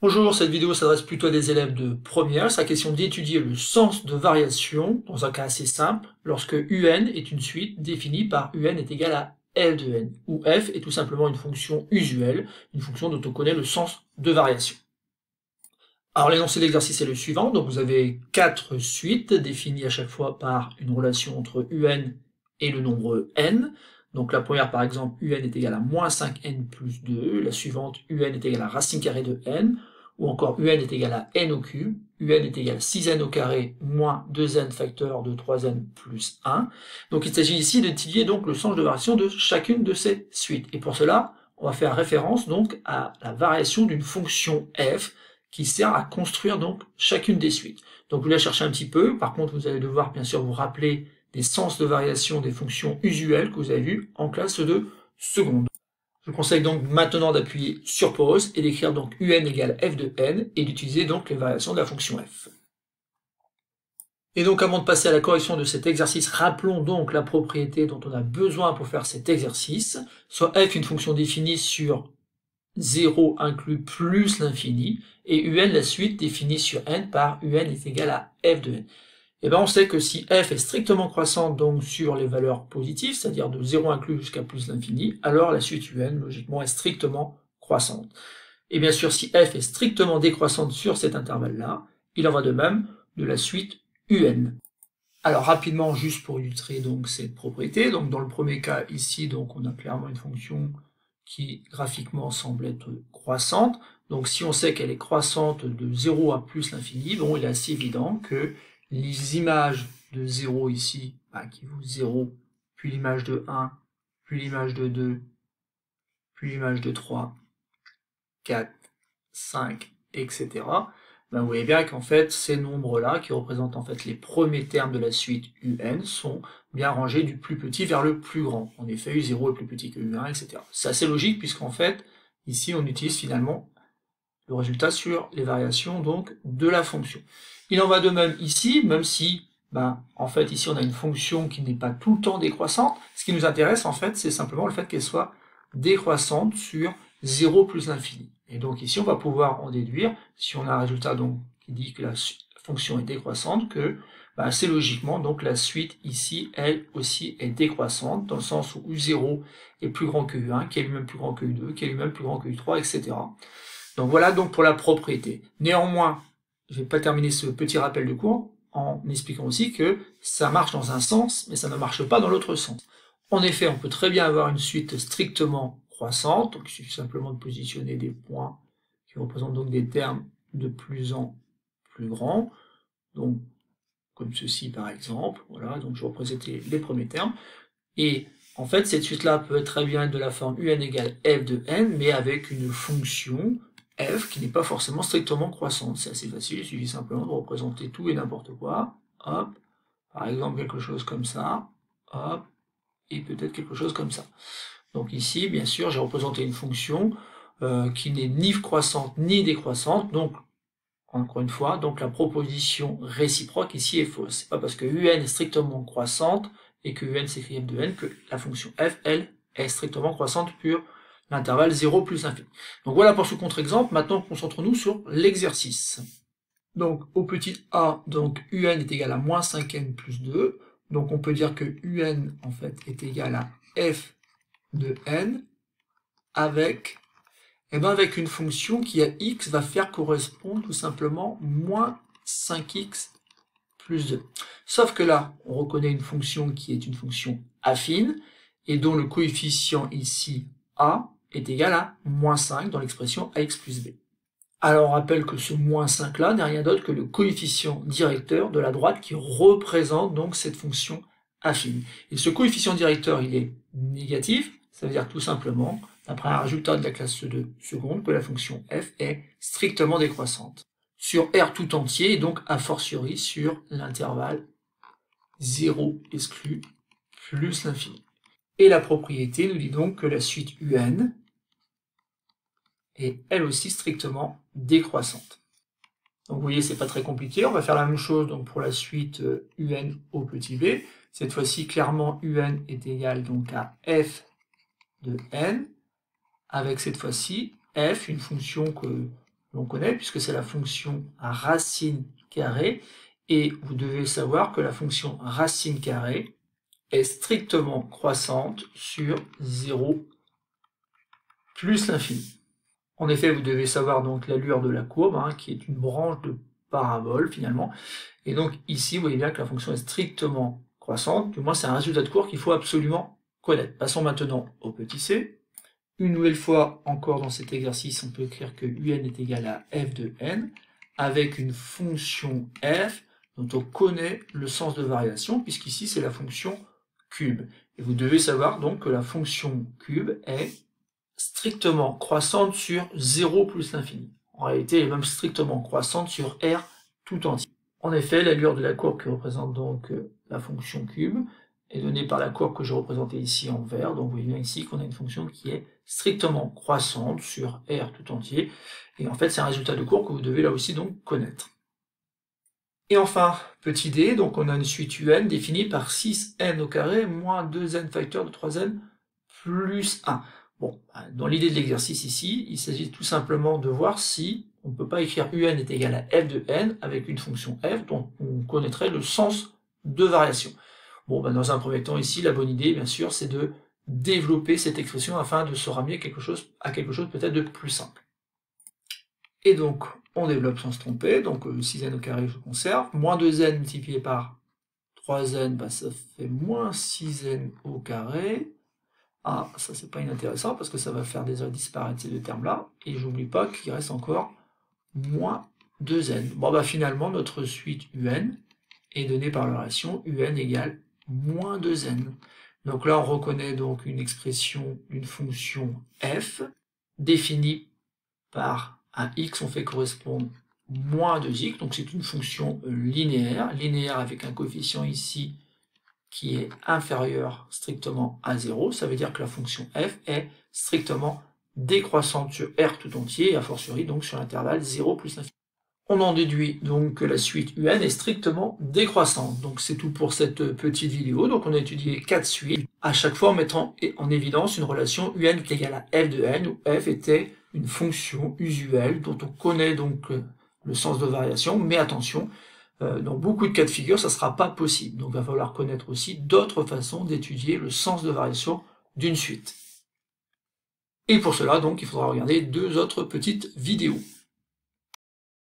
Bonjour, cette vidéo s'adresse plutôt à des élèves de première. C'est la question d'étudier le sens de variation dans un cas assez simple, lorsque UN est une suite définie par UN est égal à f de n, où f est tout simplement une fonction usuelle, une fonction dont on connaît le sens de variation. Alors l'énoncé de l'exercice est le suivant, donc vous avez 4 suites définies à chaque fois par une relation entre UN et le nombre n. Donc la première par exemple, UN est égal à moins 5n plus 2, la suivante, UN est égal à racine carrée de n, ou encore UN est égal à n au cube, UN est égal à 6n au carré moins 2n facteur de 3n plus 1. Donc il s'agit ici d'étudier donc le sens de variation de chacune de ces suites. Et pour cela, on va faire référence donc à la variation d'une fonction f qui sert à construire donc chacune des suites. Donc vous la cherchez un petit peu, par contre vous allez devoir bien sûr vous rappeler des sens de variation des fonctions usuelles que vous avez vues en classe de seconde. Je vous conseille donc maintenant d'appuyer sur pause et d'écrire donc UN égale f de n et d'utiliser donc les variations de la fonction f. Et donc avant de passer à la correction de cet exercice, rappelons donc la propriété dont on a besoin pour faire cet exercice, soit f une fonction définie sur 0 inclus plus l'infini, et UN la suite définie sur n par UN est égal à f de n. Et bien on sait que si f est strictement croissante donc sur les valeurs positives, c'est-à-dire de 0 inclus jusqu'à plus l'infini, alors la suite UN logiquement est strictement croissante. Et bien sûr si f est strictement décroissante sur cet intervalle-là, il en va de même de la suite UN. Alors rapidement, juste pour illustrer donc cette propriété, donc dans le premier cas ici, donc on a clairement une fonction qui graphiquement semble être croissante. Donc si on sait qu'elle est croissante de 0 à plus l'infini, bon, il est assez évident que les images de 0 ici, qui vaut 0, puis l'image de 1, puis l'image de 2, puis l'image de 3, 4, 5, etc. Vous voyez bien qu'en fait, ces nombres-là, qui représentent en fait les premiers termes de la suite UN, sont bien rangés du plus petit vers le plus grand. En effet, U0 est plus petit que U1, etc. C'est assez logique, puisqu'en fait, ici, on utilise finalement le résultat sur les variations donc de la fonction. Il en va de même ici, même si, en fait, ici, on a une fonction qui n'est pas tout le temps décroissante. Ce qui nous intéresse, en fait, c'est simplement le fait qu'elle soit décroissante sur 0 plus l'infini. Et donc ici, on va pouvoir en déduire, si on a un résultat donc qui dit que la fonction est décroissante, que c'est logiquement donc la suite ici, elle aussi est décroissante, dans le sens où U0 est plus grand que U1, qui est lui-même plus grand que U2, qui est lui-même plus grand que U3, etc. Donc voilà donc pour la propriété. Néanmoins, je ne vais pas terminer ce petit rappel de cours en expliquant aussi que ça marche dans un sens, mais ça ne marche pas dans l'autre sens. En effet, on peut très bien avoir une suite strictement croissante, donc il suffit simplement de positionner des points qui représentent donc des termes de plus en plus grands, donc comme ceci par exemple, voilà, donc je représente les premiers termes, et en fait cette suite-là peut très bien être de la forme UN égale f de n, mais avec une fonction f qui n'est pas forcément strictement croissante. C'est assez facile, il suffit simplement de représenter tout et n'importe quoi, hop, par exemple quelque chose comme ça, hop, et peut-être quelque chose comme ça. Donc ici, bien sûr, j'ai représenté une fonction qui n'est ni croissante ni décroissante, donc encore une fois, donc la proposition réciproque ici est fausse. C'est pas parce que UN est strictement croissante et que UN s'écrit f de n que la fonction f, elle, est strictement croissante pour l'intervalle 0 plus infini. Donc voilà pour ce contre-exemple. Maintenant, concentrons-nous sur l'exercice. Donc au petit a, donc UN est égal à moins 5n plus 2. Donc on peut dire que UN en fait est égal à f de n avec une fonction qui à x va faire correspondre tout simplement moins 5x plus 2. Sauf que là, on reconnaît une fonction qui est une fonction affine, et dont le coefficient ici, a, est égal à moins 5 dans l'expression ax plus b. Alors on rappelle que ce moins 5 là n'est rien d'autre que le coefficient directeur de la droite qui représente donc cette fonction affine. Et ce coefficient directeur, il est négatif, ça veut dire tout simplement, d'après un résultat de la classe de seconde, que la fonction f est strictement décroissante sur R tout entier, et donc a fortiori sur l'intervalle 0 exclu plus l'infini. Et la propriété nous dit donc que la suite UN est elle aussi strictement décroissante. Donc vous voyez, c'est pas très compliqué, on va faire la même chose donc pour la suite UN au petit b. Cette fois-ci, clairement, UN est égal donc à f de n, avec cette fois-ci f, une fonction que l'on connaît puisque c'est la fonction racine carrée, et vous devez savoir que la fonction racine carrée est strictement croissante sur 0 plus l'infini. En effet, vous devez savoir donc l'allure de la courbe, qui est une branche de parabole finalement, et donc ici vous voyez bien que la fonction est strictement croissante, du moins c'est un résultat de courbe qu'il faut absolument connaître. Passons maintenant au petit c. Une nouvelle fois, encore dans cet exercice, on peut écrire que un est égal à f de n, avec une fonction f dont on connaît le sens de variation, puisqu'ici c'est la fonction cube. Et vous devez savoir donc que la fonction cube est strictement croissante sur 0 plus l'infini. En réalité, elle est même strictement croissante sur R tout entier. En effet, l'allure de la courbe qui représente donc la fonction cube est donnée par la courbe que je représentais ici en vert. Donc vous voyez bien ici qu'on a une fonction qui est strictement croissante sur R tout entier. Et en fait, c'est un résultat de courbe que vous devez là aussi donc connaître. Et enfin, petit d, donc on a une suite un définie par 6n au carré moins 2n facteur de 3n plus 1. Bon, dans l'idée de l'exercice ici, il s'agit tout simplement de voir si on ne peut pas écrire un est égal à f de n avec une fonction f dont on connaîtrait le sens de variation. Bon, dans un premier temps ici, la bonne idée, bien sûr, c'est de développer cette expression afin de se ramener à quelque chose peut-être de plus simple. Et donc, on développe sans se tromper, donc 6n au carré, je conserve, moins 2n multiplié par 3n, ça fait moins 6n au carré. Ah, ça c'est pas inintéressant, parce que ça va faire disparaître ces deux termes-là, et j'oublie pas qu'il reste encore moins 2n. Bon, finalement, notre suite un est donnée par la relation un égale moins 2n. Donc là, on reconnaît donc une expression d'une fonction f, définie par un x, on fait correspondre moins 2x, donc c'est une fonction linéaire avec un coefficient ici qui est inférieur strictement à 0, ça veut dire que la fonction f est strictement décroissante sur R tout entier, et a fortiori donc sur l'intervalle 0 plus l'infini. On en déduit donc que la suite un est strictement décroissante. Donc c'est tout pour cette petite vidéo. Donc on a étudié 4 suites, à chaque fois en mettant en évidence une relation un est égale à f de n, où f était une fonction usuelle dont on connaît donc le sens de variation, mais attention, dans beaucoup de cas de figure, ça ne sera pas possible. Donc il va falloir connaître aussi d'autres façons d'étudier le sens de variation d'une suite. Et pour cela, donc, il faudra regarder 2 autres petites vidéos.